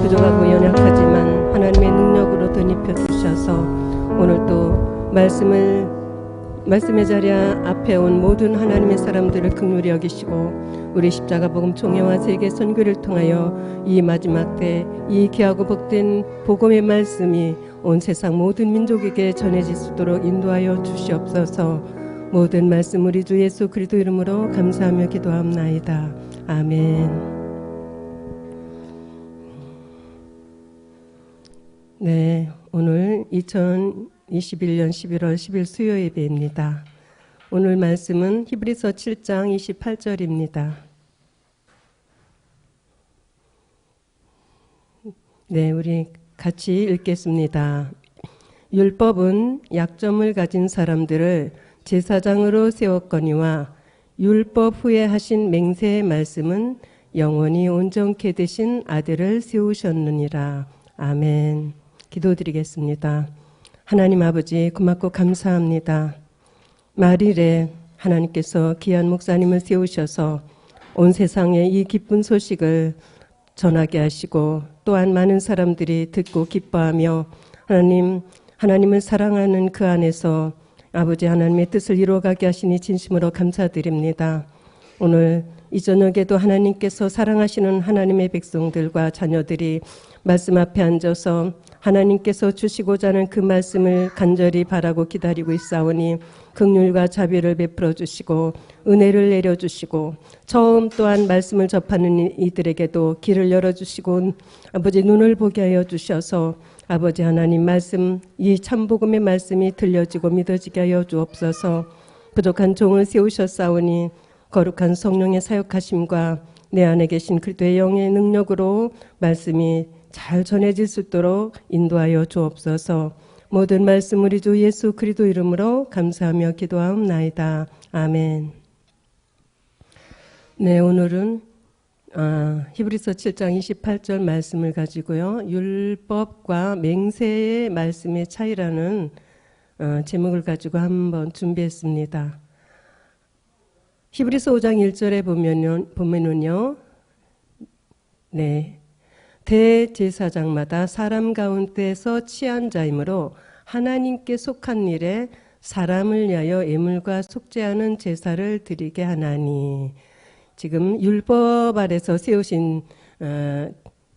부족하고 연약하지만 하나님의 능력으로 덧입혀 주셔서 오늘 또 말씀의 자리 앞에 온 모든 하나님의 사람들을 긍휼히 여기시고 우리 십자가 복음 총회와 세계 선교를 통하여 이 마지막 때 이 귀하고 복된 복음의 말씀이 온 세상 모든 민족에게 전해질 수 있도록 인도하여 주시옵소서. 모든 말씀 우리 주 예수 그리스도 이름으로 감사하며 기도합나이다. 아멘. 네, 오늘 2021년 11월 10일 수요 예배입니다. 오늘 말씀은 히브리서 7장 28절입니다. 네, 우리 같이 읽겠습니다. 율법은 약점을 가진 사람들을 제사장으로 세웠거니와 율법 후에 하신 맹세의 말씀은 영원히 온전케 되신 아들을 세우셨느니라. 아멘. 기도드리겠습니다. 하나님 아버지 고맙고 감사합니다. 말일에 하나님께서 귀한 목사님을 세우셔서 온 세상에 이 기쁜 소식을 전하게 하시고 또한 많은 사람들이 듣고 기뻐하며 하나님을 사랑하는 그 안에서 아버지 하나님의 뜻을 이루어가게 하시니 진심으로 감사드립니다. 오늘 이 저녁에도 하나님께서 사랑하시는 하나님의 백성들과 자녀들이 말씀 앞에 앉아서 하나님께서 주시고자 하는 그 말씀을 간절히 바라고 기다리고 있사오니 긍휼과 자비를 베풀어 주시고 은혜를 내려주시고 처음 또한 말씀을 접하는 이들에게도 길을 열어주시고 아버지 눈을 보게 하여 주셔서 아버지 하나님 말씀 이 참복음의 말씀이 들려지고 믿어지게 하여 주옵소서. 부족한 종을 세우셨사오니 거룩한 성령의 사역하심과 내 안에 계신 그리스도의 영의 능력으로 말씀이 잘 전해질 수 있도록 인도하여 주옵소서. 모든 말씀 우리 주 예수 그리스도 이름으로 감사하며 기도하옵나이다. 아멘. 네, 오늘은 히브리서 7장 28절 말씀을 가지고요. 율법과 맹세의 말씀의 차이라는 제목을 가지고 한번 준비했습니다. 히브리서 5장 1절에 보면은요. 네. 대제사장마다 사람 가운데서 취한 자이므로 하나님께 속한 일에 사람을 위하여 예물과 속죄하는 제사를 드리게 하나니. 지금 율법 아래서 세우신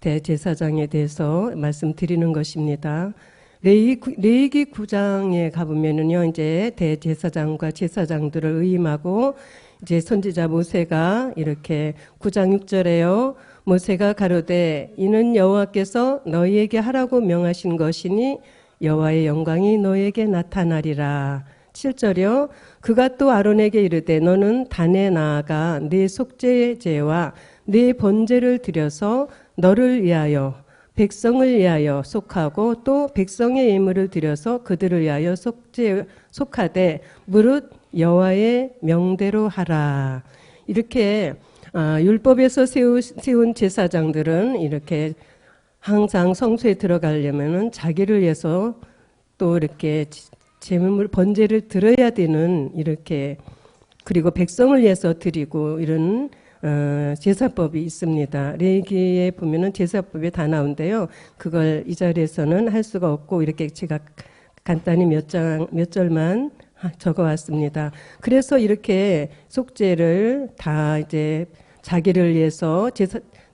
대제사장에 대해서 말씀드리는 것입니다. 레위기 9장에 가보면은요, 이제 대제사장과 제사장들을 의임하고 이제 선지자 모세가 이렇게 9장 6절에요. 모세가 가로되 이는 여호와께서 너희에게 하라고 명하신 것이니 여호와의 영광이 너희에게 나타나리라. 7절이요. 그가 또 아론에게 이르되 너는 단에 나아가 네 속죄제와 네 번제를 드려서 너를 위하여 백성을 위하여 속하고 또 백성의 예물을 드려서 그들을 위하여 속하되 무릇 여호와의 명대로 하라. 이렇게 율법에서 세운 제사장들은 이렇게 항상 성소에 들어가려면은 자기를 위해서 또 이렇게 제물 번제를 드려야 되는 이렇게 그리고 백성을 위해서 드리고 이런 제사법이 있습니다. 레위기에 보면은 제사법이 다 나오는데요. 그걸 이 자리에서는 할 수가 없고 이렇게 제가 간단히 몇 절만 적어왔습니다. 그래서 이렇게 속죄를 다 이제 자기를 위해서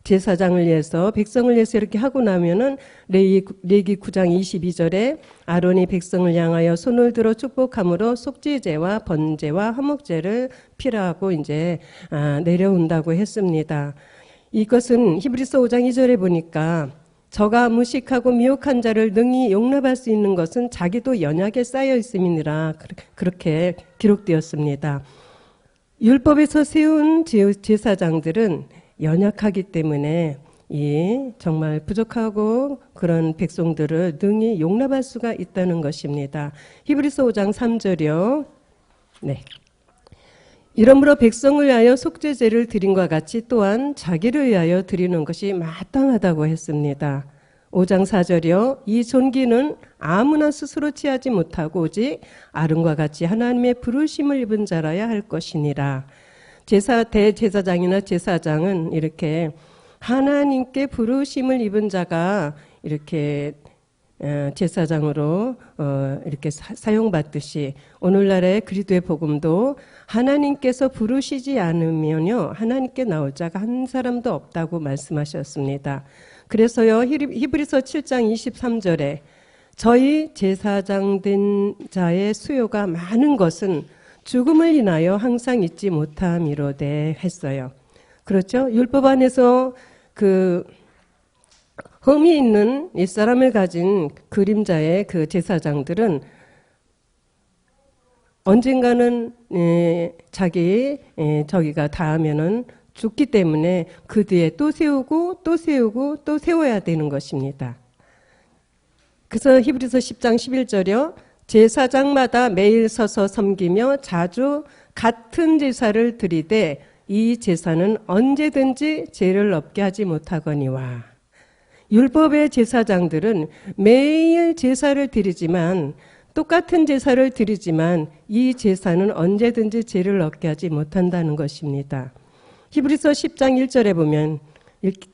제사장을 위해서 백성을 위해서 이렇게 하고 나면은 레위기 9장 22절에 아론이 백성을 향하여 손을 들어 축복함으로 속죄제와 번제와 화목제를 피라고 이제 내려온다고 했습니다. 이것은 히브리서 5장 2절에 보니까 저가 무식하고 미혹한 자를 능히 용납할 수 있는 것은 자기도 연약에 쌓여 있음이니라 그렇게 기록되었습니다. 율법에서 세운 제사장들은 연약하기 때문에 정말 부족하고 그런 백성들을 능히 용납할 수가 있다는 것입니다. 히브리서 5장 3절이요. 네. 이러므로 백성을 위하여 속죄제를 드림과 같이 또한 자기를 위하여 드리는 것이 마땅하다고 했습니다. 5장 4절이요. 이 존귀는 아무나 스스로 취하지 못하고 오직 아론과 같이 하나님의 부르심을 입은 자라야 할 것이니라. 대제사장이나 제사장은 이렇게 하나님께 부르심을 입은 자가 이렇게 제사장으로 이렇게 사용받듯이 오늘날의 그리스도의 복음도 하나님께서 부르시지 않으면요 하나님께 나올 자가 한 사람도 없다고 말씀하셨습니다. 그래서요 히브리서 7장 23절에 저희 제사장 된 자의 수요가 많은 것은 죽음을 인하여 항상 잊지 못함이로되 했어요. 그렇죠? 율법 안에서 그 흠이 있는 옛사람을 가진 그림자의 그 제사장들은 언젠가는 자기 저기가 닿으면은 죽기 때문에 그 뒤에 또 세우고 또 세우고 또 세워야 되는 것입니다. 그래서 히브리서 10장 11절이요. 제사장마다 매일 서서 섬기며 자주 같은 제사를 드리되 이 제사는 언제든지 죄를 없게 하지 못하거니와. 율법의 제사장들은 매일 제사를 드리지만 똑같은 제사를 드리지만 이 제사는 언제든지 죄를 얻게 하지 못한다는 것입니다. 히브리서 10장 1절에 보면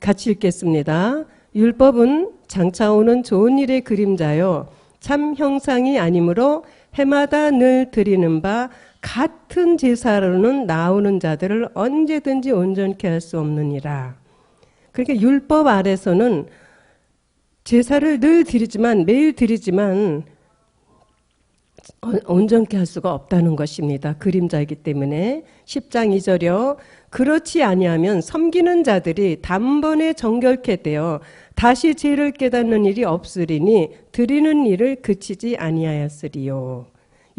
같이 읽겠습니다. 율법은 장차 오는 좋은 일의 그림자요 참 형상이 아니므로 해마다 늘 드리는 바 같은 제사로는 나오는 자들을 언제든지 온전케 할 수 없느니라. 그러니까 율법 아래서는 제사를 늘 드리지만 매일 드리지만 온전케 할 수가 없다는 것입니다. 그림자이기 때문에 10장 2절이요. 그렇지 아니하면 섬기는 자들이 단번에 정결케 되어 다시 죄를 깨닫는 일이 없으리니 드리는 일을 그치지 아니하였으리요.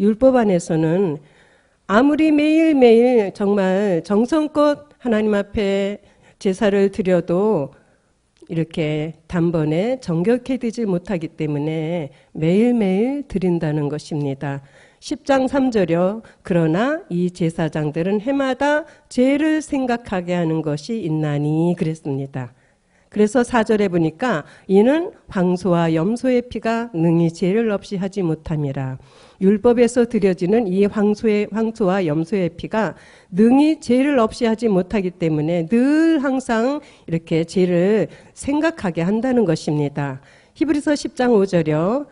율법 안에서는 아무리 매일매일 정말 정성껏 하나님 앞에 제사를 드려도 이렇게 단번에 정결케 되지 못하기 때문에 매일매일 드린다는 것입니다. 10장 3절이요. 그러나 이 제사장들은 해마다 죄를 생각하게 하는 것이 있나니 그랬습니다. 그래서 4절에 보니까 이는 황소와 염소의 피가 능히 죄를 없이 하지 못함이라. 율법에서 드려지는 이 황소와 염소의 피가 능히 죄를 없이 하지 못하기 때문에 늘 항상 이렇게 죄를 생각하게 한다는 것입니다. 히브리서 10장 5절이요.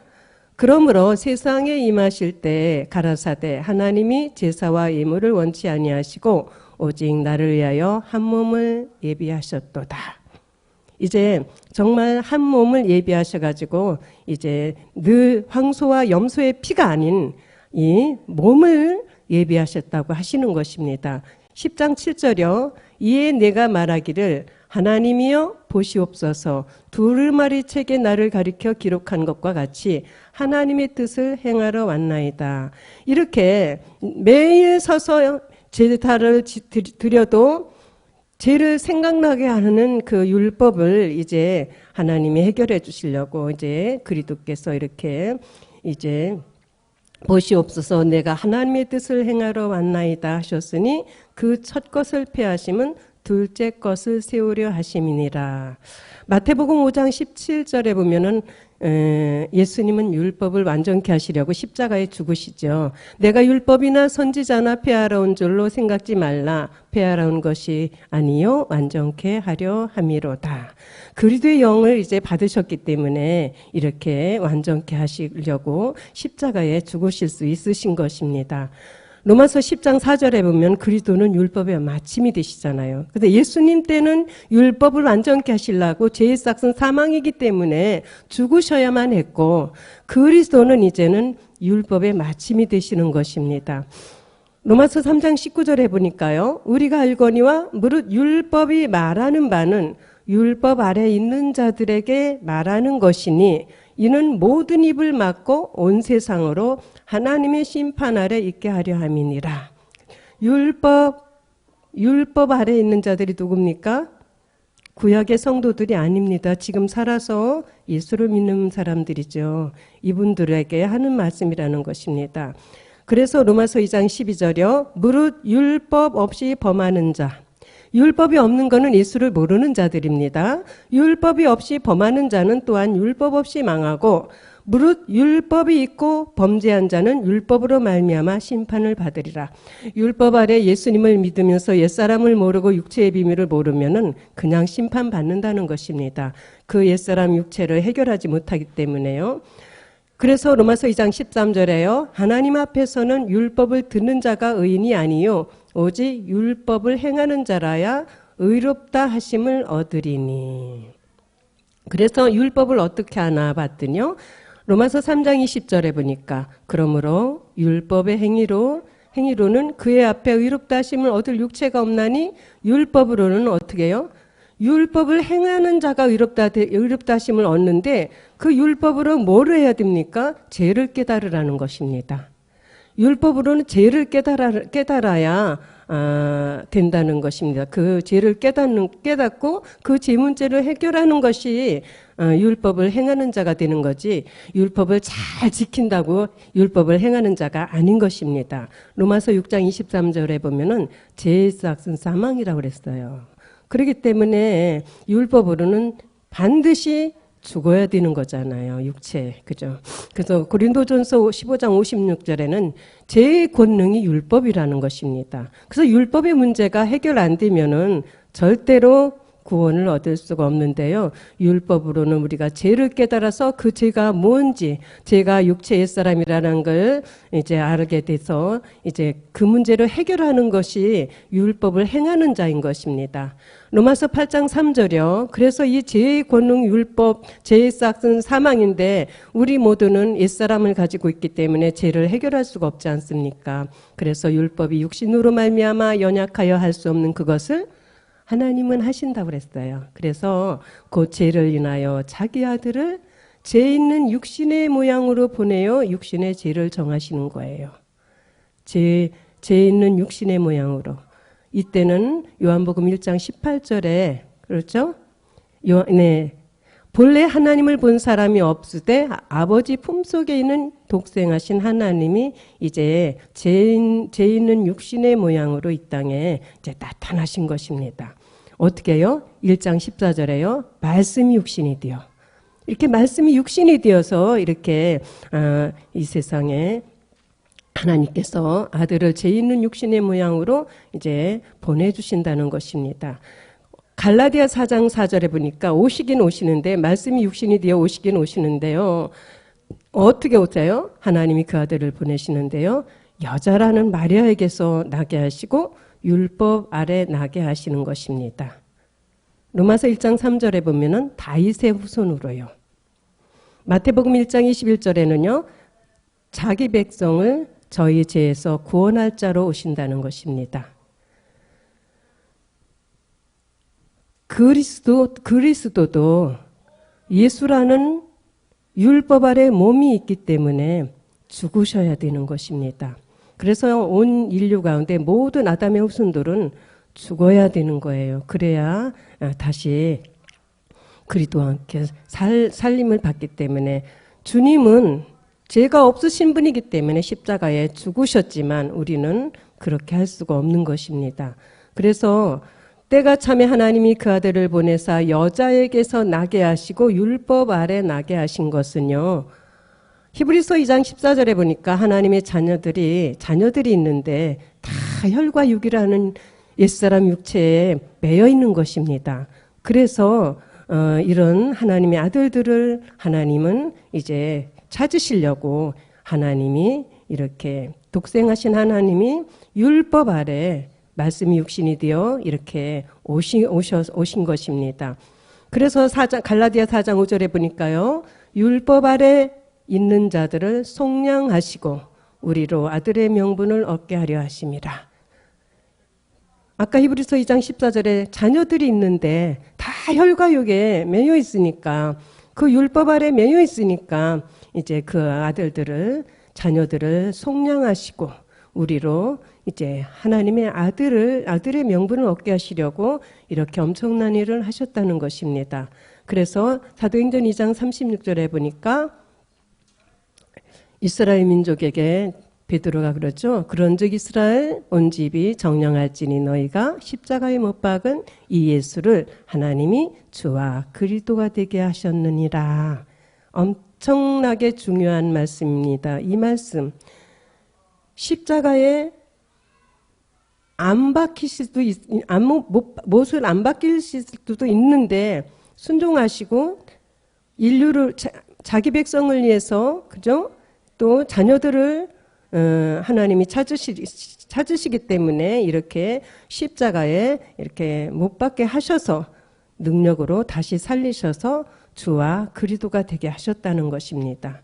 그러므로 세상에 임하실 때 가라사대 하나님이 제사와 예물을 원치 아니하시고 오직 나를 위하여 한 몸을 예비하셨도다. 이제 정말 한 몸을 예비하셔가지고 이제 늘 황소와 염소의 피가 아닌 이 몸을 예비하셨다고 하시는 것입니다. 10장 7절이요. 이에 내가 말하기를 하나님이여 보시옵소서 두루마리 책에 나를 가리켜 기록한 것과 같이 하나님의 뜻을 행하러 왔나이다. 이렇게 매일 서서 제사를 드려도 죄를 생각나게 하는 그 율법을 이제 하나님이 해결해 주시려고 이제 그리스도께서 이렇게 이제 보시옵소서 내가 하나님의 뜻을 행하러 왔나이다 하셨으니 그 첫 것을 폐하심은 둘째 것을 세우려 하심이니라. 마태복음 5장 17절에 보면은 예수님은 율법을 완전케 하시려고 십자가에 죽으시죠. 내가 율법이나 선지자나 폐하러 온 줄로 생각지 말라. 폐하러 온 것이 아니요 완전케 하려 함이로다. 그리스도의 영을 이제 받으셨기 때문에 이렇게 완전케 하시려고 십자가에 죽으실 수 있으신 것입니다. 로마서 10장 4절에 보면 그리스도는 율법의 마침이 되시잖아요. 근데 예수님 때는 율법을 완전케 하시려고 죄의 삭은 사망이기 때문에 죽으셔야만 했고 그리스도는 이제는 율법의 마침이 되시는 것입니다. 로마서 3장 19절에 보니까요. 우리가 알거니와 무릇 율법이 말하는 바는 율법 아래 있는 자들에게 말하는 것이니 이는 모든 입을 막고 온 세상으로 하나님의 심판 아래 있게 하려 함이니라. 율법 아래 있는 자들이 누굽니까? 구약의 성도들이 아닙니다. 지금 살아서 예수를 믿는 사람들이죠. 이분들에게 하는 말씀이라는 것입니다. 그래서 로마서 2장 12절이요. 무릇 율법 없이 범하는 자, 율법이 없는 것은 예수를 모르는 자들입니다. 율법이 없이 범하는 자는 또한 율법 없이 망하고 무릇 율법이 있고 범죄한 자는 율법으로 말미암아 심판을 받으리라. 율법 아래 예수님을 믿으면서 옛사람을 모르고 육체의 비밀을 모르면은 그냥 심판받는다는 것입니다. 그 옛사람 육체를 해결하지 못하기 때문에요. 그래서 로마서 2장 13절에요. 하나님 앞에서는 율법을 듣는 자가 의인이 아니요 오직 율법을 행하는 자라야 의롭다 하심을 얻으리니. 그래서 율법을 어떻게 하나 봤더니요. 로마서 3장 20절에 보니까 그러므로 율법의 행위로는 그의 앞에 의롭다 하심을 얻을 육체가 없나니 율법으로는 어떻게 해요? 율법을 행하는 자가 의롭다 하심을 얻는데 그 율법으로 뭐를 해야 됩니까? 죄를 깨달으라는 것입니다. 율법으로는 죄를 깨달아야 된다는 것입니다. 그 죄를 깨닫고 그 죄 문제를 해결하는 것이 율법을 행하는 자가 되는 거지, 율법을 잘 지킨다고 율법을 행하는 자가 아닌 것입니다. 로마서 6장 23절에 보면은 죄의 삭은 사망이라고 그랬어요. 그렇기 때문에 율법으로는 반드시 죽어야 되는 거잖아요. 육체. 그죠? 그래서 고린도전서 15장 56절에는 죄의 권능이 율법이라는 것입니다. 그래서 율법의 문제가 해결 안 되면은 절대로 구원을 얻을 수가 없는데요. 율법으로는 우리가 죄를 깨달아서 그 죄가 뭔지, 죄가 육체 옛사람이라는 걸 이제 알게 돼서 이제 그 문제를 해결하는 것이 율법을 행하는 자인 것입니다. 로마서 8장 3절이요. 그래서 이 죄의 권능 율법, 죄의 싹은 사망인데 우리 모두는 옛사람을 가지고 있기 때문에 죄를 해결할 수가 없지 않습니까? 그래서 율법이 육신으로 말미암아 연약하여 할 수 없는 그것을 하나님은 하신다고 그랬어요. 그래서 그 죄를 인하여 자기 아들을 죄 있는 육신의 모양으로 보내어 육신의 죄를 정하시는 거예요. 죄 있는 육신의 모양으로. 이때는 요한복음 1장 18절에 그렇죠? 본래 하나님을 본 사람이 없으되 아버지 품속에 있는 독생하신 하나님이 이제 죄 있는 육신의 모양으로 이 땅에 이제 나타나신 것입니다. 어떻게 해요? 1장 14절에요. 말씀이 육신이 되어. 이렇게 말씀이 육신이 되어서 이렇게 이 세상에 하나님께서 아들을 죄 있는 육신의 모양으로 이제 보내주신다는 것입니다. 갈라디아 4장 4절에 보니까 오시긴 오시는데, 말씀이 육신이 되어 오시긴 오시는데요. 어떻게 오세요? 하나님이 그 아들을 보내시는데요. 여자라는 마리아에게서 나게 하시고 율법 아래 나게 하시는 것입니다. 로마서 1장 3절에 보면은 다윗의 후손으로요. 마태복음 1장 21절에는요. 자기 백성을 저희 죄에서 구원할 자로 오신다는 것입니다. 그리스도도 예수라는 율법 아래 몸이 있기 때문에 죽으셔야 되는 것입니다. 그래서 온 인류 가운데 모든 아담의 후손들은 죽어야 되는 거예요. 그래야 다시 그리스도와 함께 살림을 받기 때문에, 주님은 죄가 없으신 분이기 때문에 십자가에 죽으셨지만 우리는 그렇게 할 수가 없는 것입니다. 그래서 때가 참에 하나님이 그 아들을 보내사 여자에게서 나게 하시고 율법 아래 나게 하신 것은요. 히브리서 2장 14절에 보니까 하나님의 자녀들이 있는데 다 혈과 육이라는 옛사람 육체에 매여 있는 것입니다. 그래서 이런 하나님의 아들들을 하나님은 이제 찾으시려고 하나님이 이렇게 독생하신 하나님이 율법 아래 말씀이 육신이 되어 이렇게 오신 것입니다. 그래서 갈라디아 4장 5절에 보니까요. 율법 아래 있는 자들을 속량하시고 우리로 아들의 명분을 얻게 하려 하심이라. 아까 히브리서 2장 14절에 자녀들이 있는데 다 혈과 육에 매여 있으니까, 그 율법 아래 매여 있으니까 이제 그 자녀들을 속량하시고 우리로 이제 하나님의 아들의 명분을 얻게 하시려고 이렇게 엄청난 일을 하셨다는 것입니다. 그래서 사도행전 2장 36절에 보니까 이스라엘 민족에게 베드로가 그러죠. 그런즉 이스라엘 온 집이 정령할지니 너희가 십자가에 못 박은 이 예수를 하나님이 주와 그리스도가 되게 하셨느니라. 엄청나게 중요한 말씀입니다. 이 말씀 십자가에 안 박히실 수도 못을 안 박히실 수도 있는데 순종하시고 인류를 자기 백성을 위해서 그죠? 또 자녀들을 하나님이 찾으시기 때문에 이렇게 십자가에 이렇게 못 박게 하셔서 능력으로 다시 살리셔서 주와 그리스도가 되게 하셨다는 것입니다.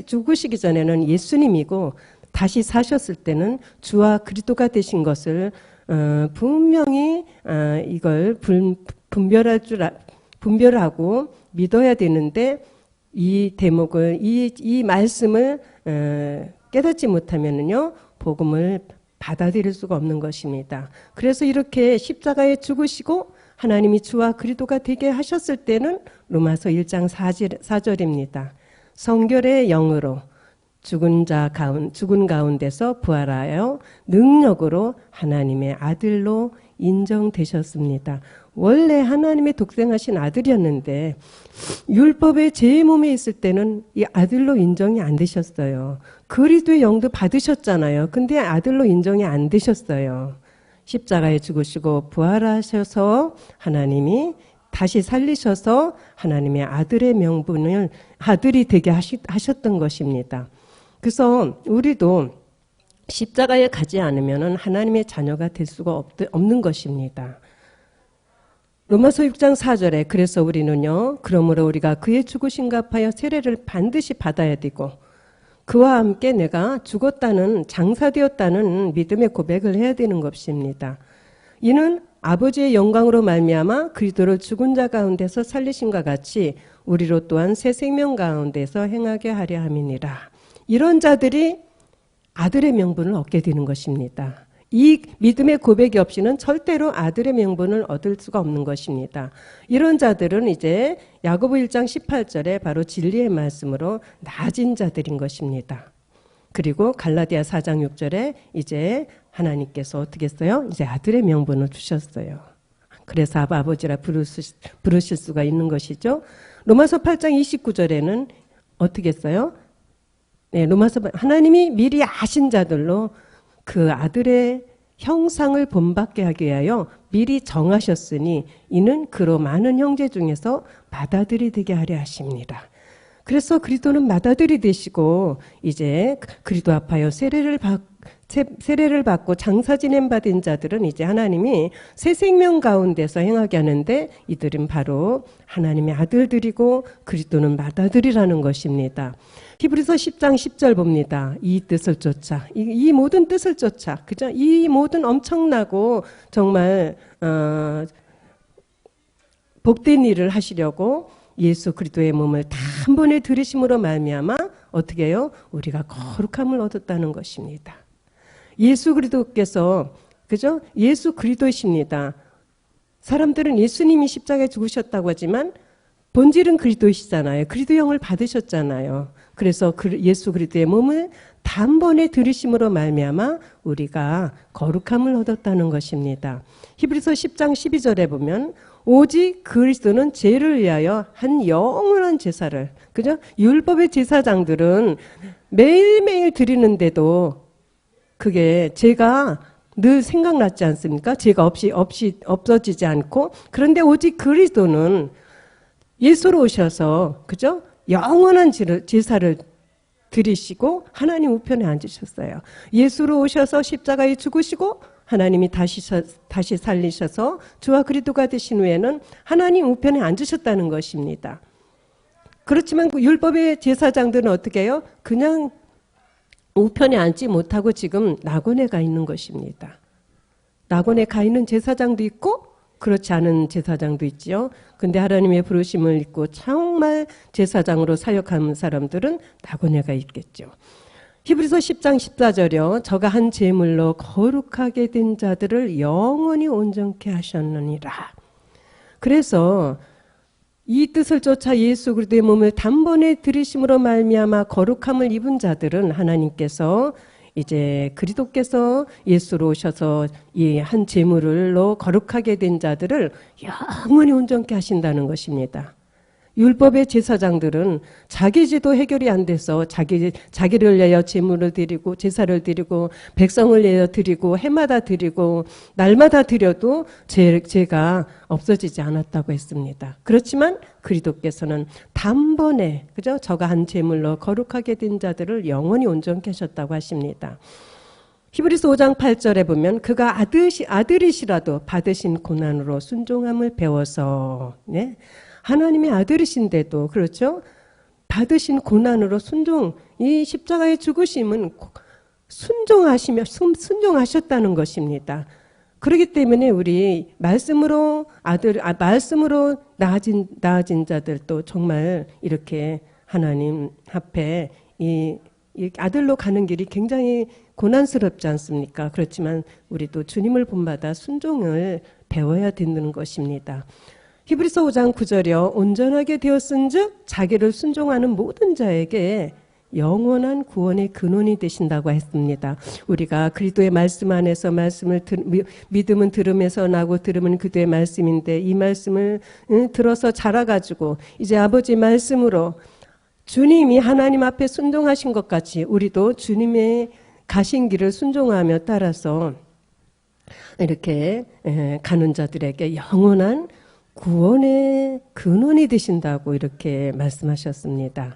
죽으시기 전에는 예수님이고 다시 사셨을 때는 주와 그리스도가 되신 것을 분명히 이걸 분별하고 믿어야 되는데 이 대목을 이 말씀을 깨닫지 못하면은요 복음을 받아들일 수가 없는 것입니다. 그래서 이렇게 십자가에 죽으시고 하나님이 주와 그리스도가 되게 하셨을 때는 로마서 1장 4절입니다. 성결의 영으로 죽은 가운데서 부활하여 능력으로 하나님의 아들로 인정되셨습니다. 원래 하나님의 독생하신 아들이었는데 율법의 제 몸에 있을 때는 이 아들로 인정이 안 되셨어요. 그리스도의 영도 받으셨잖아요. 근데 아들로 인정이 안 되셨어요. 십자가에 죽으시고 부활하셔서 하나님이 다시 살리셔서 하나님의 아들의 명분을 아들이 되게 하셨던 것입니다. 그래서 우리도 십자가에 가지 않으면 하나님의 자녀가 될 수가 없는 것입니다. 로마서 6장 4절에 그래서 우리는요. 그러므로 우리가 그의 죽으심과 합하여 세례를 반드시 받아야 되고 그와 함께 내가 죽었다는 장사되었다는 믿음의 고백을 해야 되는 것입니다. 이는 아버지의 영광으로 말미암아 그리스도를 죽은 자 가운데서 살리심과 같이 우리로 또한 새 생명 가운데서 행하게 하려 함이니라. 이런 자들이 아들의 명분을 얻게 되는 것입니다. 이 믿음의 고백이 없이는 절대로 아들의 명분을 얻을 수가 없는 것입니다. 이런 자들은 이제 야고보 1장 18절에 바로 진리의 말씀으로 나아진 자들인 것입니다. 그리고 갈라디아 4장 6절에 이제 하나님께서 어떻게 했어요? 이제 아들의 명분을 주셨어요. 그래서 아버지라 부르실 수가 있는 것이죠. 로마서 8장 29절에는 어떻게 했어요? 네, 하나님이 미리 아신 자들로 그 아들의 형상을 본받게 하기 위하여 미리 정하셨으니 이는 그로 많은 형제 중에서 맏아들이 되게 하려 하십니다. 그래서 그리스도는 맏아들이 되시고 이제 그리스도 앞하여 세례를 받고 장사 지냄 받은 자들은 이제 하나님이 새 생명 가운데서 행하게 하는데 이들은 바로 하나님의 아들들이고 그리스도는 맏아들이라는 것입니다. 히브리서 10장 10절 봅니다. 이 뜻을 쫓아 이 모든 뜻을 쫓아 그죠? 이 모든 엄청나고 정말 복된 일을 하시려고 예수 그리스도의 몸을 다 한 번에 들이심으로 말미암아 어떻게 해요? 우리가 거룩함을 얻었다는 것입니다. 예수 그리스도께서 그죠? 예수 그리스도이십니다. 사람들은 예수님이 십자가에 죽으셨다고 하지만 본질은 그리스도이시잖아요. 그리스도 영을 받으셨잖아요. 그래서 예수 그리스도의 몸을 단번에 들이심으로 말미암아 우리가 거룩함을 얻었다는 것입니다. 히브리서 10장 12절에 보면 오직 그리스도는 죄를 위하여 한 영원한 제사를 그죠? 율법의 제사장들은 매일매일 드리는데도 그게 죄가 늘 생각났지 않습니까? 죄가 없이 없어지지 않고 그런데 오직 그리스도는 예수로 오셔서 그죠? 영원한 제사를 드리시고 하나님 우편에 앉으셨어요. 예수로 오셔서 십자가에 죽으시고 하나님이 다시 살리셔서 주와 그리스도가 되신 후에는 하나님 우편에 앉으셨다는 것입니다. 그렇지만 그 율법의 제사장들은 어떻게 해요? 그냥 우편에 앉지 못하고 지금 낙원에 가 있는 것입니다. 낙원에 가 있는 제사장도 있고 그렇지 않은 제사장도 있지요. 근데 하나님의 부르심을 입고 정말 제사장으로 사역하는 사람들은 낙원에 가 있겠죠. 히브리서 10장 14절이요. 저가 한 제물로 거룩하게 된 자들을 영원히 온전케 하셨느니라. 그래서 이 뜻을 쫓아 예수 그리스도의 몸을 단번에 들이심으로 말미암아 거룩함을 입은 자들은 하나님께서 이제 그리스도께서 예수로 오셔서 이 한 제물로 거룩하게 된 자들을 영원히 온전케 하신다는 것입니다. 율법의 제사장들은 자기 죄도 해결이 안 돼서 자기를 위하여 제물을 드리고 제사를 드리고 백성을 위하여 드리고 해마다 드리고 날마다 드려도 죄가 없어지지 않았다고 했습니다. 그렇지만 그리스도께서는 단번에 그죠? 저가 한 제물로 거룩하게 된 자들을 영원히 온전케 하셨다고 하십니다. 히브리서 5장 8절에 보면 그가 아들이시라도 받으신 고난으로 순종함을 배워서 네? 하나님의 아들이신데도 그렇죠? 받으신 고난으로 순종, 이 십자가의 죽으심은 순종하셨다는 것입니다. 그렇기 때문에 우리 말씀으로 말씀으로 나아진 자들도 정말 이렇게 하나님 앞에 이 아들로 가는 길이 굉장히 고난스럽지 않습니까? 그렇지만 우리도 주님을 본받아 순종을 배워야 되는 것입니다. 히브리서 5장 9절이요. 온전하게 되었은즉 자기를 순종하는 모든 자에게 영원한 구원의 근원이 되신다고 했습니다. 우리가 그리스도의 말씀 안에서 믿음은 들음에서 나고 들음은 그리스도의 말씀인데 이 말씀을 들어서 자라가지고 이제 아버지 말씀으로 주님이 하나님 앞에 순종하신 것 같이 우리도 주님의 가신 길을 순종하며 따라서 이렇게 가는 자들에게 영원한 구원의 근원이 되신다고 이렇게 말씀하셨습니다.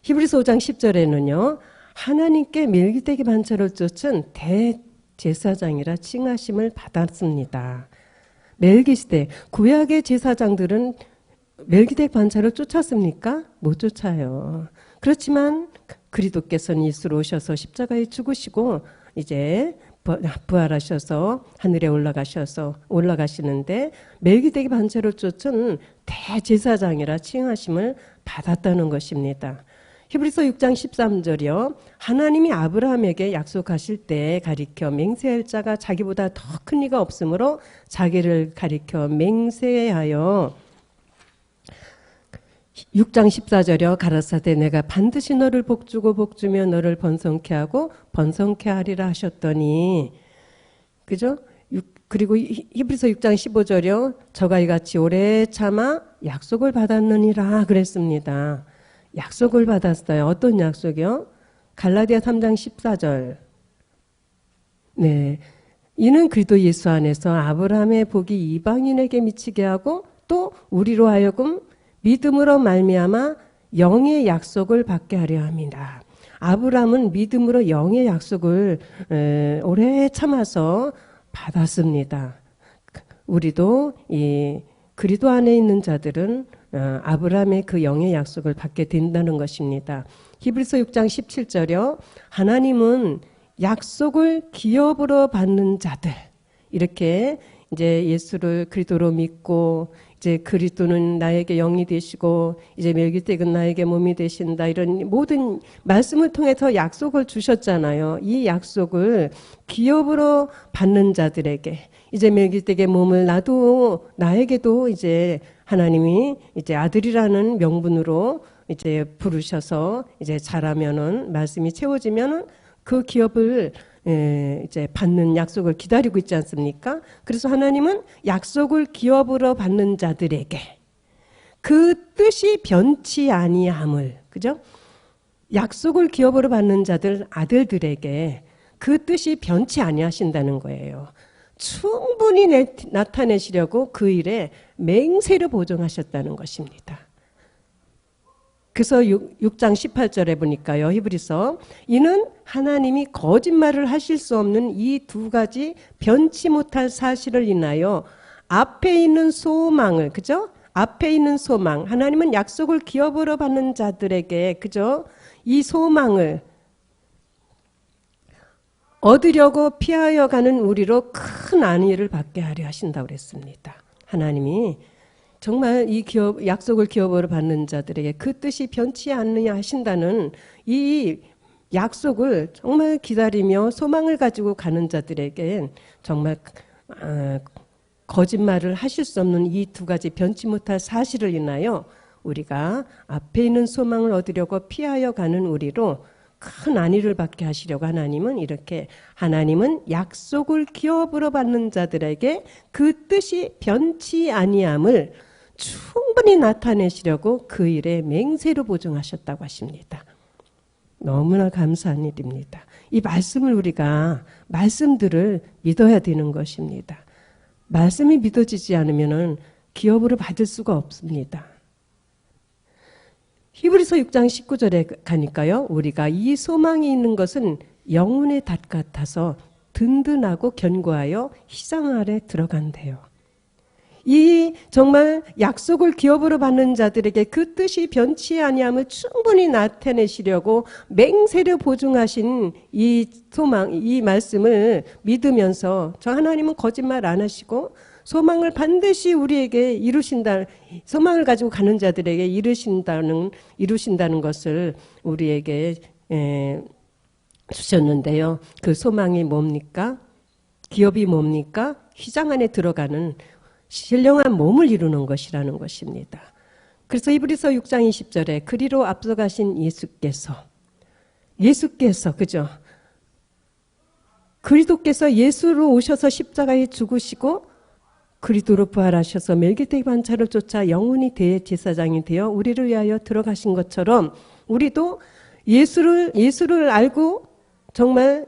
히브리서 5장 10절에는요. 하나님께 멜기세덱 반차를 쫓은 대제사장이라 칭하심을 받았습니다. 멜기세덱, 구약의 제사장들은 멜기세덱 반차를 쫓았습니까? 못 쫓아요. 그렇지만 그리스도께서는 예수로 오셔서 십자가에 죽으시고 이제 부활하셔서 하늘에 올라가시는데 멜기세덱 반차를 쫓은 대제사장이라 칭하심을 받았다는 것입니다. 히브리서 6장 13절이요. 하나님이 아브라함에게 약속하실 때 가리켜 맹세할 자가 자기보다 더 큰 이가 없으므로 자기를 가리켜 맹세하여 6장 14절이요. 가라사대 내가 반드시 너를 복주고 복주며 너를 번성케 하고 번성케 하리라 하셨더니 그죠? 그리고 히브리서 6장 15절이요. 저가 이같이 오래 참아 약속을 받았느니라 그랬습니다. 약속을 받았어요. 어떤 약속이요? 갈라디아 3장 14절. 네. 이는 그리스도 예수 안에서 아브라함의 복이 이방인에게 미치게 하고 또 우리로 하여금 믿음으로 말미암아 영의 약속을 받게 하려 합니다. 아브라함은 믿음으로 영의 약속을 오래 참아서 받았습니다. 우리도 이 그리스도 안에 있는 자들은 아브라함의 그 영의 약속을 받게 된다는 것입니다. 히브리서 6장 17절이요. 하나님은 약속을 기업으로 받는 자들 이렇게 이제 예수를 그리스도로 믿고 이제 그리스도는 나에게 영이 되시고 이제 멜기세덱은 나에게 몸이 되신다 이런 모든 말씀을 통해서 약속을 주셨잖아요. 이 약속을 기업으로 받는 자들에게 이제 멜기세덱의 몸을 나에게도 이제 하나님이 이제 아들이라는 명분으로 이제 부르셔서 이제 자라면은 말씀이 채워지면은 그 기업을 이제 받는 약속을 기다리고 있지 않습니까? 그래서 하나님은 약속을 기업으로 받는 자들에게 그 뜻이 변치 아니함을 그죠? 약속을 기업으로 받는 자들 아들들에게 그 뜻이 변치 아니하신다는 거예요. 충분히 나타내시려고 그 일에 맹세를 보정하셨다는 것입니다. 그래서 6장 18절에 보니까요. 히브리서 이는 하나님이 거짓말을 하실 수 없는 이 두 가지 변치 못할 사실을 인하여 앞에 있는 소망을 그죠? 앞에 있는 소망 하나님은 약속을 기업으로 받는 자들에게 그죠? 이 소망을 얻으려고 피하여 가는 우리로 큰 안위를 받게 하려 하신다고 그랬습니다. 하나님이 정말 이 약속을 기업으로 받는 자들에게 그 뜻이 변치 않느냐 하신다는 이 약속을 정말 기다리며 소망을 가지고 가는 자들에게 정말 거짓말을 하실 수 없는 이 두 가지 변치 못할 사실을 인하여 우리가 앞에 있는 소망을 얻으려고 피하여 가는 우리로 큰 안위를 받게 하시려고 하나님은 약속을 기업으로 받는 자들에게 그 뜻이 변치 아니함을 충분히 나타내시려고 그 일에 맹세로 보증하셨다고 하십니다. 너무나 감사한 일입니다. 이 말씀들을 믿어야 되는 것입니다. 말씀이 믿어지지 않으면 기업으로 받을 수가 없습니다. 히브리서 6장 19절에 가니까요. 우리가 이 소망이 있는 것은 영혼의 닷 같아서 든든하고 견고하여 희장 아래 들어간대요. 이 정말 약속을 기업으로 받는 자들에게 그 뜻이 변치 아니함을 충분히 나타내시려고 맹세를 보증하신 이 소망, 이 말씀을 믿으면서 저 하나님은 거짓말 안 하시고 소망을 반드시 우리에게 소망을 가지고 가는 자들에게 이루신다는 것을 우리에게 주셨는데요. 그 소망이 뭡니까? 기업이 뭡니까? 휘장 안에 들어가는 신령한 몸을 이루는 것이라는 것입니다. 그래서 히브리서 6장 20절에 그리로 앞서가신 예수께서 그죠? 그리스도께서 예수로 오셔서 십자가에 죽으시고 그리스도로 부활하셔서 멜기세덱 반차를 쫓아 영원히 대제사장이 되어 우리를 위하여 들어가신 것처럼 우리도 예수를 알고 정말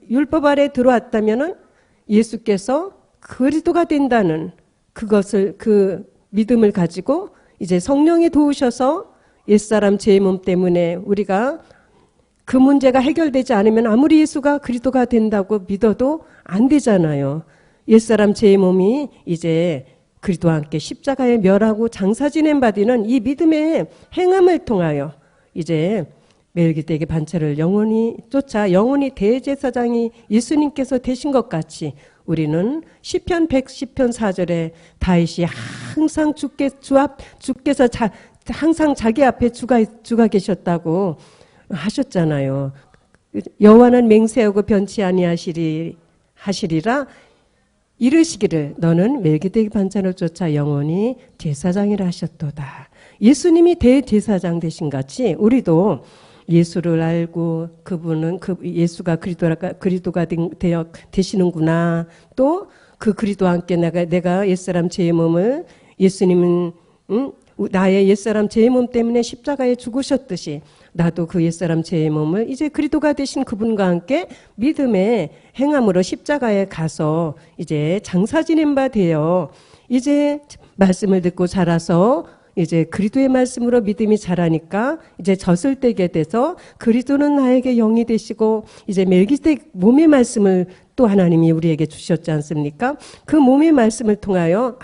율법 아래 들어왔다면은 예수께서 그리스도가 된다는 그 믿음을 가지고 이제 성령이 도우셔서 옛사람 죄의 몸 때문에 우리가 그 문제가 해결되지 않으면 아무리 예수가 그리스도가 된다고 믿어도 안 되잖아요. 옛사람 죄의 몸이 이제 그리스도와 함께 십자가에 멸하고 장사 지낸 바디는 이 믿음의 행함을 통하여 이제 멜기세덱의 반차를 영원히 쫓아 영원히 대제사장이 예수님께서 되신 것 같이 우리는 시편 110편 4절에 다윗이 항상 주께서 항상 자기 앞에 주가 계셨다고 하셨잖아요. 여호와는 맹세하고 변치 아니하시리라 이르시기를 너는 멜기세덱 반차를 쫓아 영원히 제사장이라 하셨도다. 예수님이 대제사장 되신 같이 우리도 예수를 알고 예수가 그리스도가 되시는구나. 또 그 그리스도와 함께 내가 옛사람 죄의 몸을 예수님은 나의 옛사람 죄의 몸 때문에 십자가에 죽으셨듯이 나도 그 옛사람 죄의 몸을 이제 그리스도가 되신 그분과 함께 믿음의 행함으로 십자가에 가서 이제 장사 지낸 바 되어 이제 말씀을 듣고 자라서 이제 그리스도의 말씀으로 믿음이 자라니까 이제 젖을 떼게 돼서 그리스도는 나에게 영이 되시고 이제 멜기세덱 몸의 말씀을 또 하나님이 우리에게 주셨지 않습니까? 그 몸의 말씀을 통하여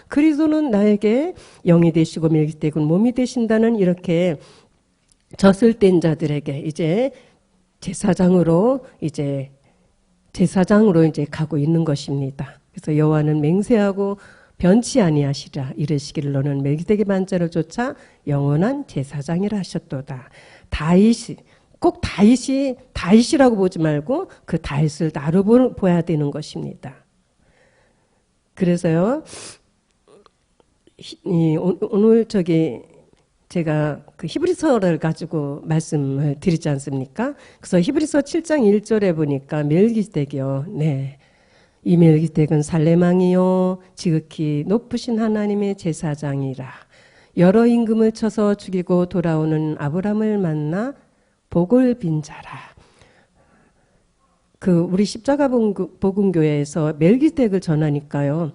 그리스도는 나에게 영이 되시고 멜기세덱은 몸이 되신다는 이렇게 젖을 뗀 자들에게 이제 제사장으로 이제 가고 있는 것입니다. 그래서 여호와는 맹세하고 변치 아니하시라 이르시기를 너는 멜기세덱의 반차를 쫓아 영원한 제사장이라 하셨도다. 꼭 다윗이라고 보지 말고 그 다윗을 나로 보야 되는 것입니다. 그래서요 오늘 제가 그 히브리서를 가지고 말씀을 드리지 않습니까? 그래서 히브리서 7장 1절에 보니까 멜기세덱이요. 네. 이 멜기세덱은 살렘왕이요 지극히 높으신 하나님의 제사장이라. 여러 임금을 쳐서 죽이고 돌아오는 아브람을 만나 복을 빈 자라. 우리 십자가 복음교회에서 멜기세덱을 전하니까요.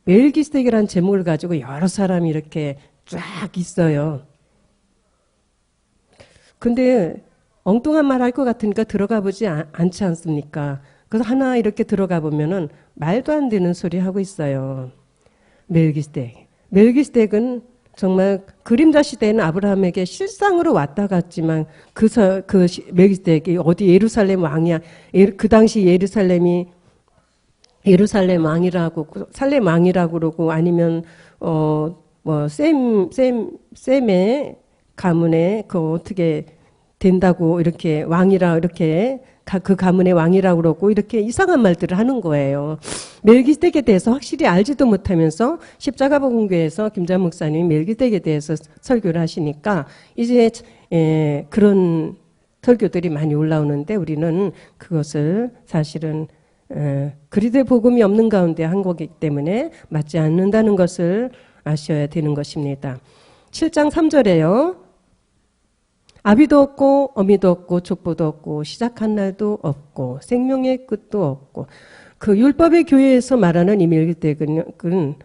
멜기세덱이라는 제목을 가지고 여러 사람이 이렇게 쫙 있어요. 근데 엉뚱한 말 할 것 같으니까 들어가 보지 않지 않습니까? 그래서 하나 이렇게 들어가 보면은 말도 안 되는 소리 하고 있어요. 멜기세덱은 정말 그림자 시대에는 아브라함에게 실상으로 왔다 갔지만 멜기세덱이 어디 예루살렘 왕이야. 그 당시 예루살렘 왕이라고 살렘 왕이라고 그러고 아니면 셈의 가문에 어떻게 된다고 이렇게 왕이라 이렇게 그 가문의 왕이라고 그러고 이렇게 이상한 말들을 하는 거예요. 멜기세덱에 대해서 확실히 알지도 못하면서 십자가 복음교회에서 김장 목사님이 멜기세덱에 대해서 설교를 하시니까 이제 그런 설교들이 많이 올라오는데 우리는 그것을 사실은 그리스도의 복음이 없는 가운데 한 거기 때문에 맞지 않는다는 것을 아셔야 되는 것입니다. 7장 3절에요. 아비도 없고 어미도 없고 족보도 없고 시작한 날도 없고 생명의 끝도 없고 그 율법의 교회에서 말하는 이 멜기세덱은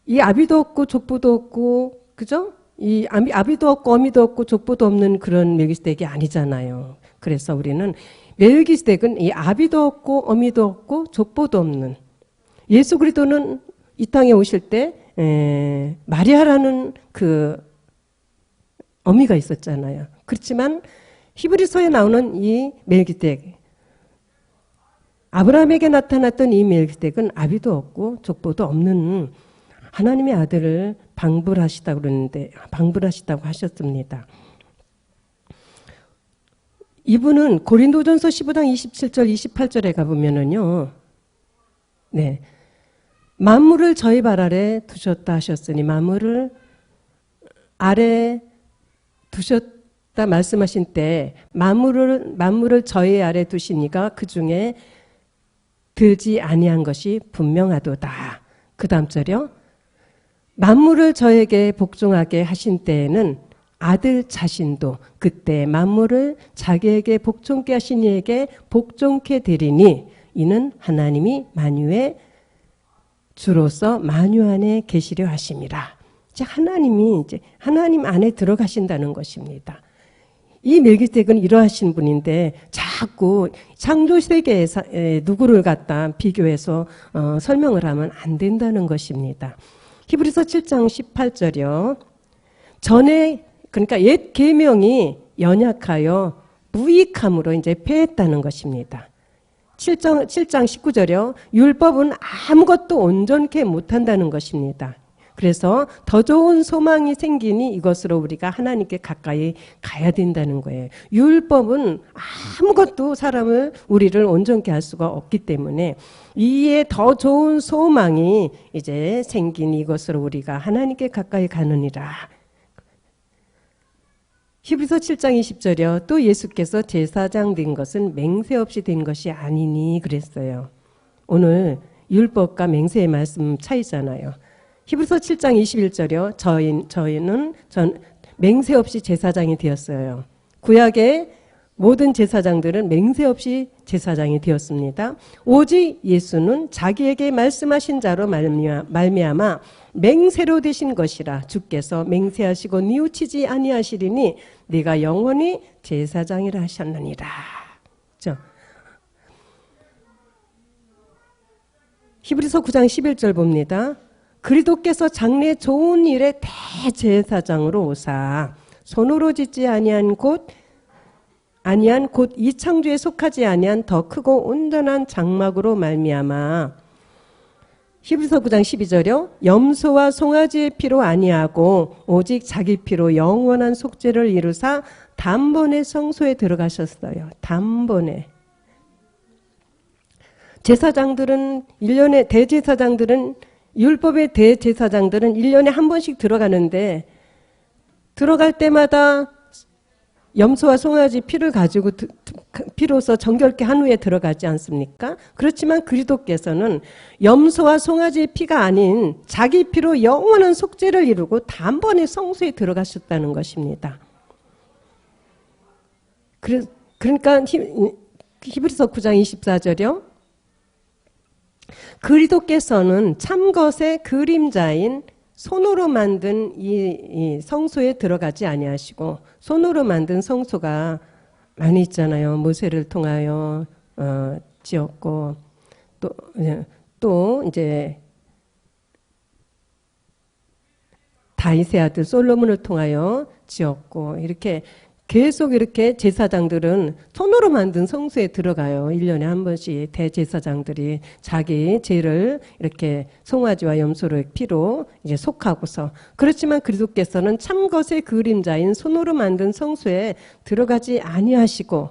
이 아비도 없고 족보도 없고 그죠? 이 아비도 없고 어미도 없고 족보도 없는 그런 멜기세덱이 아니잖아요. 그래서 우리는 멜기세덱은 이 아비도 없고 어미도 없고 족보도 없는 예수 그리스도는 이 땅에 오실 때 마리아라는 그 어미가 있었잖아요. 그렇지만 히브리서에 나오는 이 멜기세덱 아브라함에게 나타났던 이 멜기세덱은 아비도 없고 족보도 없는 하나님의 아들을 방불하시다고 그러는데 방불하시다고 하셨습니다. 이분은 고린도전서 15장 27절 28절에 가보면은요. 네. 만물을 저희 발 아래 두셨다 하셨으니 만물을 아래 두셨다 말씀하신 때 만물을 저희 아래 두시니까 그 중에 들지 아니한 것이 분명하도다. 그 다음 절이요. 만물을 저에게 복종하게 하신 때에는 아들 자신도 그때 만물을 자기에게 복종케 하신 이에게 복종케 되리니 이는 하나님이 만유의 주로서 만유 안에 계시려 하심이라. 이제 하나님이 이제 하나님 안에 들어가신다는 것입니다. 이 멜기세덱은 이러하신 분인데 자꾸 창조 세계에서 누구를 갖다 비교해서 설명을 하면 안 된다는 것입니다. 히브리서 7장 18절이요. 전에 그러니까 옛 계명이 연약하여 무익함으로 이제 패했다는 것입니다. 7장 19절이요. 율법은 아무것도 온전케 못한다는 것입니다. 그래서 더 좋은 소망이 생기니 이것으로 우리가 하나님께 가까이 가야 된다는 거예요. 율법은 아무것도 우리를 온전케 할 수가 없기 때문에 이에 더 좋은 소망이 이제 생긴 이것으로 우리가 하나님께 가까이 가느니라. 히브리서 7장 20절이요. 또 예수께서 제사장 된 것은 맹세 없이 된 것이 아니니 그랬어요. 오늘 율법과 맹세의 말씀 차이잖아요. 히브리서 7장 21절이요. 저희는 맹세 없이 제사장이 되었어요. 구약의 모든 제사장들은 맹세 없이 제사장이 되었습니다. 오직 예수는 자기에게 말씀하신 자로 말미암아 맹세로 되신 것이라. 주께서 맹세하시고 뉘우치지 아니하시리니 네가 영원히 제사장이라 하셨느니라. 그렇죠? 히브리서 9장 11절 봅니다. 그리스도께서 장래 좋은 일의 대제사장으로 오사 손으로 짓지 아니한 곧 이 창조에 속하지 아니한 더 크고 온전한 장막으로 말미암아. 히브리서 9장 12절이요. 염소와 송아지의 피로 아니하고 오직 자기 피로 영원한 속죄를 이루사 단번에 성소에 들어가셨어요. 단번에. 제사장들은 1년에 대제사장들은 율법의 대제사장들은 1년에 한 번씩 들어가는데 들어갈 때마다 염소와 송아지 피를 가지고 피로서 정결케 한 후에 들어가지 않습니까? 그렇지만 그리스도께서는 염소와 송아지의 피가 아닌 자기 피로 영원한 속죄를 이루고 단번에 성소에 들어가셨다는 것입니다. 그러니까 히브리서 9장 24절이요. 그리스도께서는 참것의 그림자인 손으로 만든 이 성소에 들어가지 아니하시고 손으로 만든 성소가 많이 있잖아요. 모세를 통하여 지었고 또 이제 다윗의 아들 솔로몬을 통하여 지었고 이렇게 계속 이렇게 제사장들은 손으로 만든 성소에 들어가요. 1년에 한 번씩 대제사장들이 자기 죄를 이렇게 송아지와 염소의 피로 이제 속하고서. 그렇지만 그리스도께서는 참것의 그림자인 손으로 만든 성소에 들어가지 아니하시고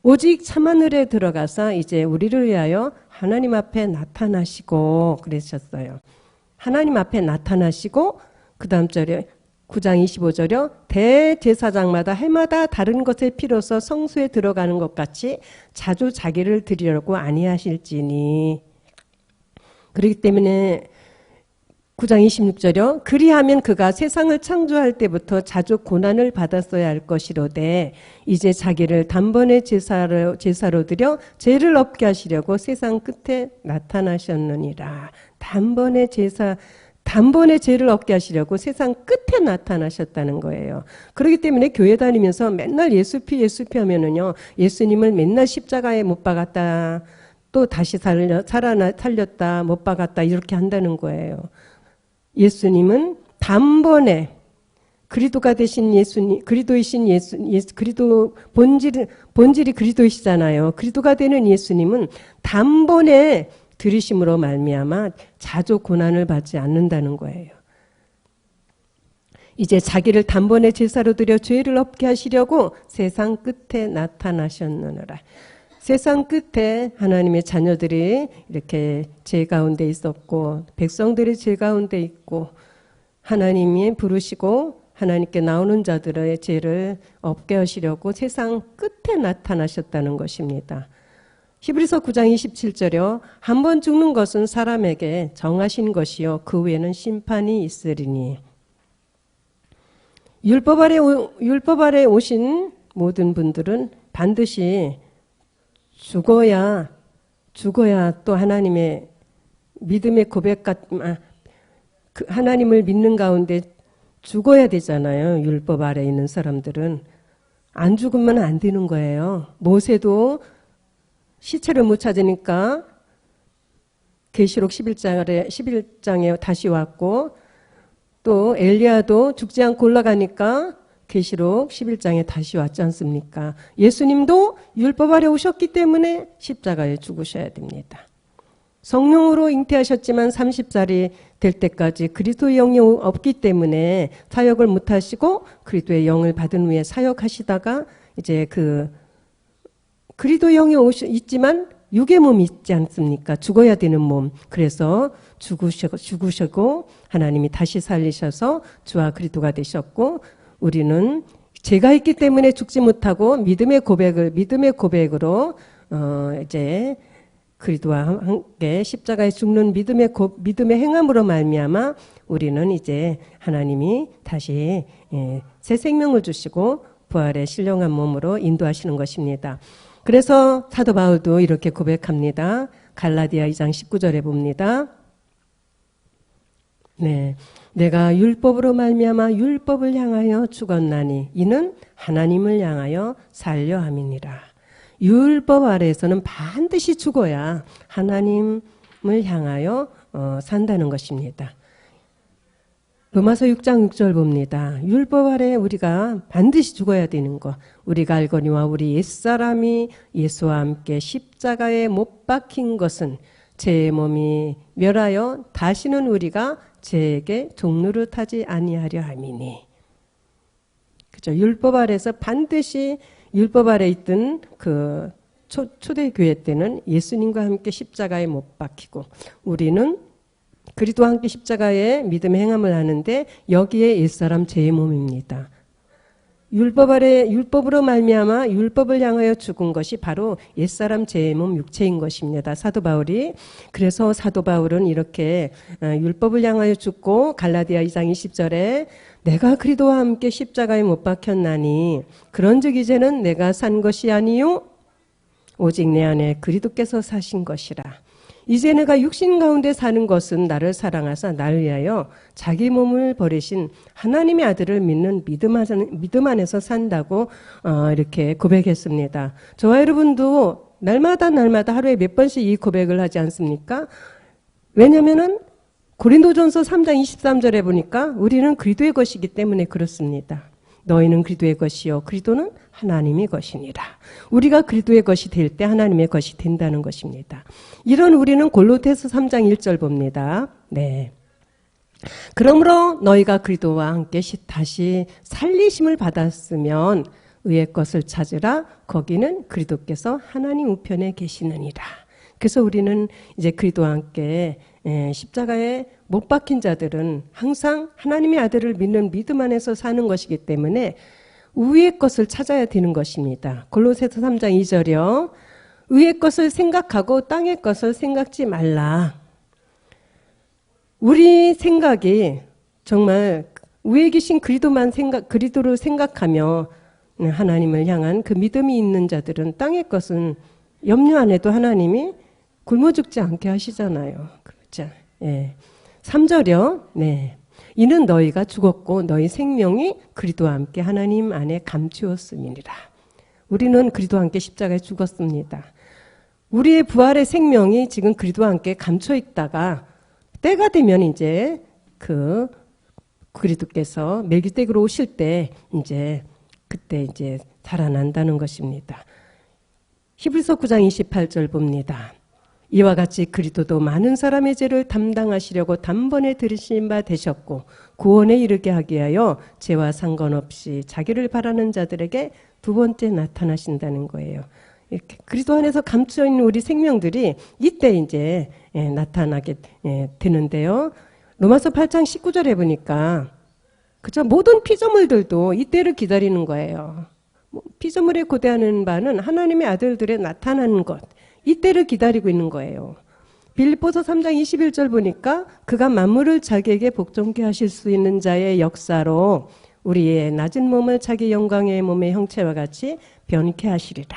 오직 참하늘에 들어가서 이제 우리를 위하여 하나님 앞에 나타나시고 그러셨어요. 하나님 앞에 나타나시고 그 다음 절에 9장 25절이요. 대제사장마다 해마다 다른 것의 피로서 성소에 들어가는 것 같이 자주 자기를 드리려고 아니하실지니. 그렇기 때문에 9장 26절이요. 그리하면 그가 세상을 창조할 때부터 자주 고난을 받았어야 할 것이로되 이제 자기를 단번에 제사로 드려 죄를 없게 하시려고 세상 끝에 나타나셨느니라. 단번에 죄를 없게 하시려고 세상 끝에 나타나셨다는 거예요. 그렇기 때문에 교회 다니면서 맨날 예수피 하면은요, 예수님을 맨날 십자가에 못 박았다, 또 다시 살렸다, 못 박았다, 이렇게 한다는 거예요. 예수님은 단번에 그리스도가 되신 예수님, 그리스도이신 그리스도 본질이 그리스도이시잖아요. 그리스도가 되는 예수님은 단번에 들이심으로 말미암아 자주 고난을 받지 않는다는 거예요. 이제 자기를 단번에 제사로 드려 죄를 없게 하시려고 세상 끝에 나타나셨느니라. 세상 끝에 하나님의 자녀들이 이렇게 죄 가운데 있었고 백성들이 죄 가운데 있고 하나님이 부르시고 하나님께 나오는 자들의 죄를 없게 하시려고 세상 끝에 나타나셨다는 것입니다. 히브리서 9장 27절이요. 한 번 죽는 것은 사람에게 정하신 것이요 그 후에는 심판이 있으리니. 율법 아래 오신 모든 분들은 반드시 죽어야 또 하나님의 믿음의 하나님을 믿는 가운데 죽어야 되잖아요. 율법 아래 있는 사람들은. 안 죽으면 안 되는 거예요. 모세도 시체를 못 찾으니까 계시록 11장에 다시 왔고, 또 엘리야도 죽지 않고 올라가니까 계시록 11장에 다시 왔지 않습니까? 예수님도 율법 아래 오셨기 때문에 십자가에 죽으셔야 됩니다. 성령으로 잉태하셨지만 30살이 될 때까지 그리스도의 영이 없기 때문에 사역을 못하시고 그리스도의 영을 받은 후에 사역하시다가 이제 그리스도의 영이 있지만 육의 몸이 있지 않습니까? 죽어야 되는 몸. 그래서 죽으시고 하나님이 다시 살리셔서 주와 그리스도가 되셨고, 우리는 죄가 있기 때문에 죽지 못하고 믿음의 고백으로 이제 그리스도와 함께 십자가에 죽는 믿음의 행함으로 말미암아 우리는 이제 하나님이 다시 새 생명을 주시고 부활의 신령한 몸으로 인도하시는 것입니다. 그래서 사도 바울도 이렇게 고백합니다. 갈라디아 2장 19절에 봅니다. 네, 내가 율법으로 말미암아 율법을 향하여 죽었나니 이는 하나님을 향하여 살려 함이니라. 율법 아래에서는 반드시 죽어야 하나님을 향하여 산다는 것입니다. 로마서 6장 6절 봅니다. 율법 아래 우리가 반드시 죽어야 되는 것. 우리가 알거니와 우리 옛사람이 예수와 함께 십자가에 못 박힌 것은 제 몸이 멸하여 다시는 우리가 죄에게 종노릇하지 아니하려 함이니. 그죠? 율법 아래서 반드시 율법 아래 있던 그 초대교회 때는 예수님과 함께 십자가에 못 박히고, 우리는 그리스도와 함께 십자가에 믿음의 행함을 하는데 여기에 옛사람 제 몸입니다. 율법으로 말미암아 율법을 향하여 죽은 것이 바로 옛사람 제 몸 육체인 것입니다. 그래서 사도 바울은 이렇게 율법을 향하여 죽고 갈라디아 2장 20절에 내가 그리스도와 함께 십자가에 못 박혔나니 그런즉 이제는 내가 산 것이 아니요 오직 내 안에 그리스도께서 사신 것이라. 이제 내가 육신 가운데 사는 것은 나를 사랑하사 나를 위하여 자기 몸을 버리신 하나님의 아들을 믿는 믿음 안에서 산다고 이렇게 고백했습니다. 저와 여러분도 날마다 하루에 몇 번씩 이 고백을 하지 않습니까? 왜냐하면은 고린도전서 3장 23절에 보니까 우리는 그리스도의 것이기 때문에 그렇습니다. 너희는 그리스도의 것이요 그리스도는 하나님의 것이니라. 우리가 그리스도의 것이 될 때 하나님의 것이 된다는 것입니다. 이런 우리는 골로새서 3장 1절 봅니다. 네. 그러므로 너희가 그리스도와 함께 다시 살리심을 받았으면 의의 것을 찾으라. 거기는 그리스도께서 하나님 우편에 계시느니라. 그래서 우리는 이제 그리스도와 함께 십자가에 못 박힌 자들은 항상 하나님의 아들을 믿는 믿음 안에서 사는 것이기 때문에 위의 것을 찾아야 되는 것입니다. 골로새서 3장 2절이요. 위의 것을 생각하고 땅의 것을 생각지 말라. 우리 생각이 정말 위에 계신 그리스도를 생각하며 하나님을 향한 그 믿음이 있는 자들은 땅의 것은 염려 안 해도 하나님이 굶어 죽지 않게 하시잖아요. 그렇죠? 예. 3절이요. 네. 이는 너희가 죽었고 너희 생명이 그리스도와 함께 하나님 안에 감추었음이니라. 우리는 그리스도와 함께 십자가에 죽었습니다. 우리의 부활의 생명이 지금 그리스도와 함께 감춰 있다가 때가 되면 이제 그리스도께서 멜기세덱으로 오실 때 이제 그때 이제 살아난다는 것입니다. 히브리서 9장 28절 봅니다. 이와 같이 그리스도도 많은 사람의 죄를 담당하시려고 단번에 들으신 바 되셨고 구원에 이르게 하기 위하여 죄와 상관없이 자기를 바라는 자들에게 두 번째 나타나신다는 거예요. 이렇게 그리스도 안에서 감추어 있는 우리 생명들이 이때 이제 나타나게 되는데요. 로마서 8장 19절에 보니까 그죠? 모든 피조물들도 이때를 기다리는 거예요. 피조물에 고대하는 바는 하나님의 아들들의 나타나는 것, 이때를 기다리고 있는 거예요. 빌립보서 3장 21절 보니까 그가 만물을 자기에게 복종케 하실 수 있는 자의 역사로 우리의 낮은 몸을 자기 영광의 몸의 형체와 같이 변케 하시리라.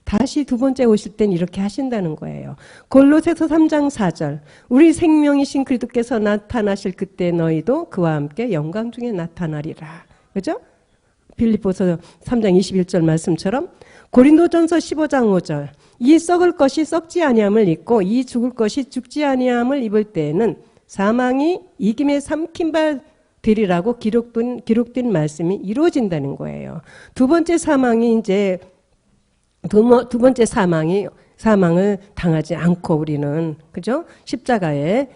다시 두 번째 오실 땐 이렇게 하신다는 거예요. 골로새서 3장 4절 우리 생명이신 그리스도께서 나타나실 그때 너희도 그와 함께 영광 중에 나타나리라. 그죠? 빌립보서 3장 21절 말씀처럼 고린도전서 15장 5절 이 썩을 것이 썩지 아니함을 입고 이 죽을 것이 죽지 아니함을 입을 때에는 사망이 이김에 삼킨 바 되리라고 기록된 말씀이 이루어진다는 거예요. 두 번째 사망이 이제 두 번째 사망을 당하지 않고 우리는 그죠? 십자가에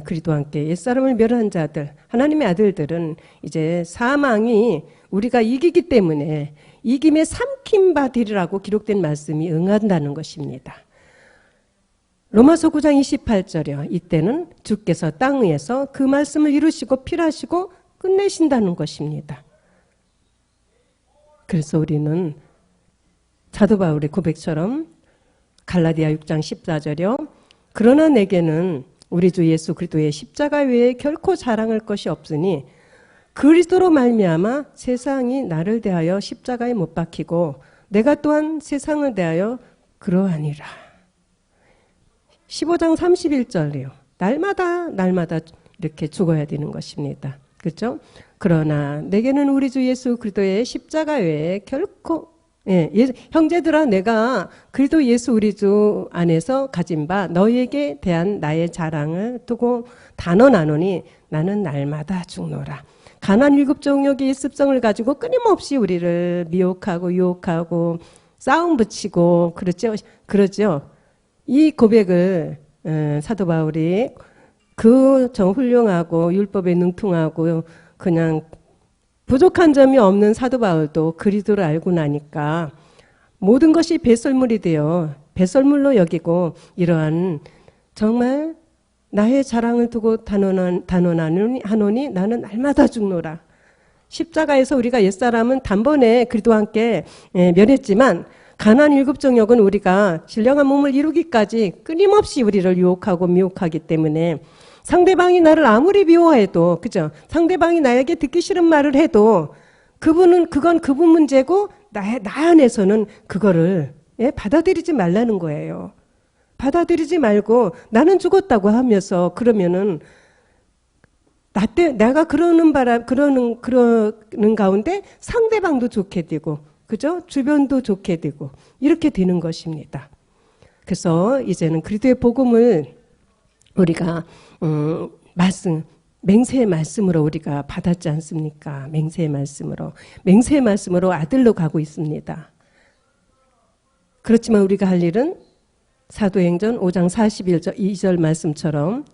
그리스도와 함께 옛사람을 멸한 자들 하나님의 아들들은 이제 사망이 우리가 이기기 때문에 이김에 삼킨 바 되리라고 기록된 말씀이 응한다는 것입니다. 로마서 9장 28절이요. 이때는 주께서 땅 위에서 그 말씀을 이루시고 필하시고 끝내신다는 것입니다. 그래서 우리는 사도 바울의 고백처럼 갈라디아 6장 14절이요. 그러나 내게는 우리 주 예수 그리스도의 십자가 외에 결코 자랑할 것이 없으니 그리스도로 말미암아 세상이 나를 대하여 십자가에 못 박히고 내가 또한 세상을 대하여 그러하니라. 15장 31절이요. 날마다 이렇게 죽어야 되는 것입니다. 그렇죠? 그러나 내게는 우리 주 예수 그리스도의 십자가 외에 결코 형제들아 내가 그리스도 예수 우리 주 안에서 가진 바 너희에게 대한 나의 자랑을 두고 단언하노니 나는 날마다 죽노라. 가난 일곱 종족의 습성을 가지고 끊임없이 우리를 미혹하고 유혹하고 싸움 붙이고 그러죠. 이 고백을 사도 바울이 저 훌륭하고 율법에 능통하고 그냥 부족한 점이 없는 사도 바울도 그리스도를 알고 나니까 모든 것이 배설물이 되어 배설물로 여기고 이러한 정말 나의 자랑을 두고 단언하노니 나는 날마다 죽노라. 십자가에서 우리가 옛사람은 단번에 그리스도와 함께 멸했지만 가난 일곱 정욕은 우리가 신령한 몸을 이루기까지 끊임없이 우리를 유혹하고 미혹하기 때문에 상대방이 나를 아무리 미워해도 그죠? 상대방이 나에게 듣기 싫은 말을 해도 그건 그분 문제고 나 안에서는 그거를 받아들이지 말라는 거예요. 받아들이지 말고 나는 죽었다고 하면서 그러면은 내가 그러는 가운데 상대방도 좋게 되고 그죠? 주변도 좋게 되고 이렇게 되는 것입니다. 그래서 이제는 그리스도의 복음을 우리가 맹세의 말씀으로 우리가 받았지 않습니까? 맹세의 말씀으로 아들로 가고 있습니다. 그렇지만 우리가 할 일은 사도행전 5장 41절 2절 말씀처럼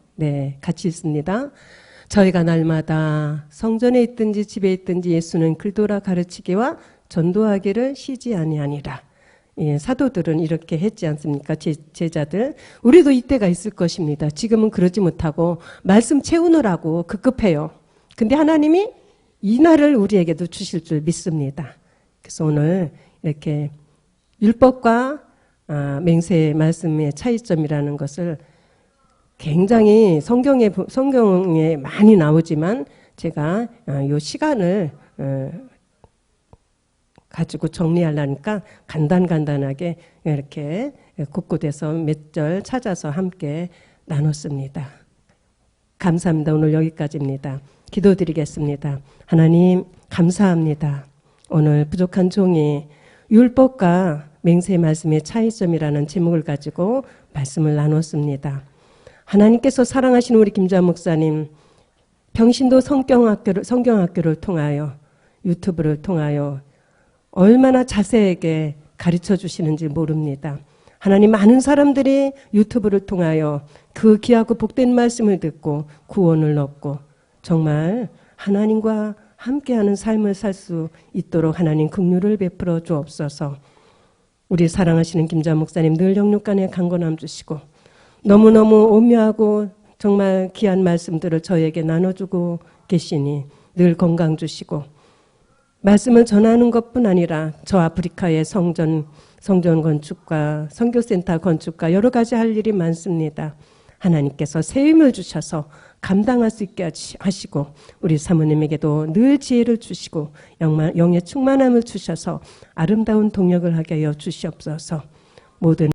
같이 있습니다. 저희가 날마다 성전에 있든지 집에 있든지 예수는 글도라 가르치기와 전도하기를 쉬지 아니하니라. 예, 사도들은 이렇게 했지 않습니까? 제자들. 우리도 이때가 있을 것입니다. 지금은 그러지 못하고 말씀 채우느라고 급급해요. 근데 하나님이 이 날을 우리에게도 주실 줄 믿습니다. 그래서 오늘 이렇게 율법과 맹세의 말씀의 차이점이라는 것을 굉장히 성경에 많이 나오지만 제가 이 시간을 가지고 정리하려니까 간단하게 이렇게 곳곳에서 몇 절 찾아서 함께 나눴습니다. 감사합니다. 오늘 여기까지입니다. 기도드리겠습니다. 하나님 감사합니다. 오늘 부족한 종이 율법과 맹세의 말씀의 차이점이라는 제목을 가지고 말씀을 나눴습니다. 하나님께서 사랑하시는 우리 김주환 목사님, 평신도 성경학교를 통하여 유튜브를 통하여 얼마나 자세하게 가르쳐 주시는지 모릅니다. 하나님, 많은 사람들이 유튜브를 통하여 그 귀하고 복된 말씀을 듣고 구원을 얻고 정말 하나님과 함께하는 삶을 살 수 있도록 하나님 긍휼을 베풀어 주옵소서. 우리 사랑하시는 김주환 목사님 늘 영육간에 강건함 주시고 너무너무 오묘하고 정말 귀한 말씀들을 저에게 나눠주고 계시니 늘 건강 주시고 말씀을 전하는 것뿐 아니라 저 아프리카의 성전 건축과 선교센터 건축과 여러 가지 할 일이 많습니다. 하나님께서 새 힘을 주셔서 감당할 수 있게 하시고 우리 사모님에게도 늘 지혜를 주시고 영의 충만함을 주셔서 아름다운 동역을 하게 하여 주시옵소서. 모든